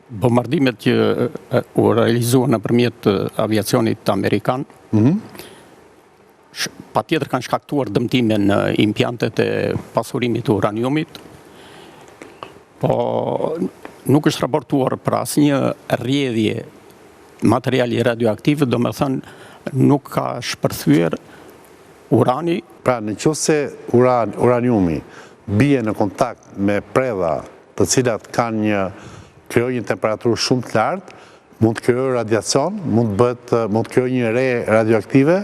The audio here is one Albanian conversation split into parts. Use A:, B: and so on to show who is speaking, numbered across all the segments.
A: Bombardimet që u realizuan nëpërmjet aviacionit amerikan, patjetër kanë shkaktuar dëmtime në impjantet e pasurimit të uraniumit, po nuk është raportuar për asnjë rrjedhje materiali radioaktiv, domethënë nuk ka shpërthyer urani.
B: Pra, nëse uraniumi bie në kontakt me predha të cilat krijojnë një temperaturë shumë të lartë, mund të krijojë radiacion, mund të krijojë një re radioaktive.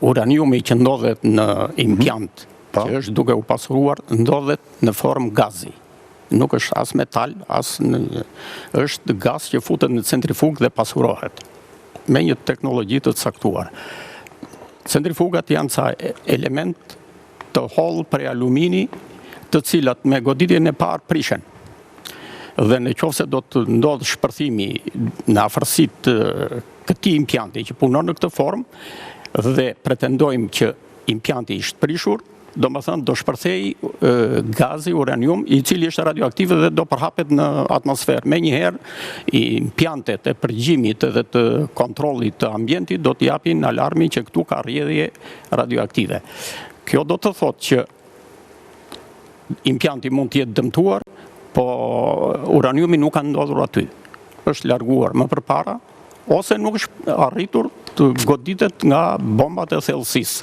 A: Uraniumi që ndodhet në impjant, që është duke u pasuruar, ndodhet në formë gazi. Nuk është as metal, është gaz që futet në centrifugë dhe pasurohet me një teknologji të caktuar. Centrifugat janë ca element të hollë prej alumini, të cilat me goditjen e parë prishen. Dhe në qoftë se do të ndodhë shpërthimi në afërsitë këtij impjanti që punon në këtë formë dhe pretendojmë që impjanti është prishur, domethënë do shpërthej gazi uranium i cili është radioaktiv dhe do përhapet në atmosferë. Menjëherë impjantet e përgjimit dhe të kontrollit të ambientit do të japin alarmin që këtu ka rrjedhje radioaktive. Kjo do të thotë që impjanti mund të jetë dëmtuar, po uraniumi nuk ka ndodhur aty. Është larguar më përpara ose nuk është arritur të goditet nga bombat e thellësisë.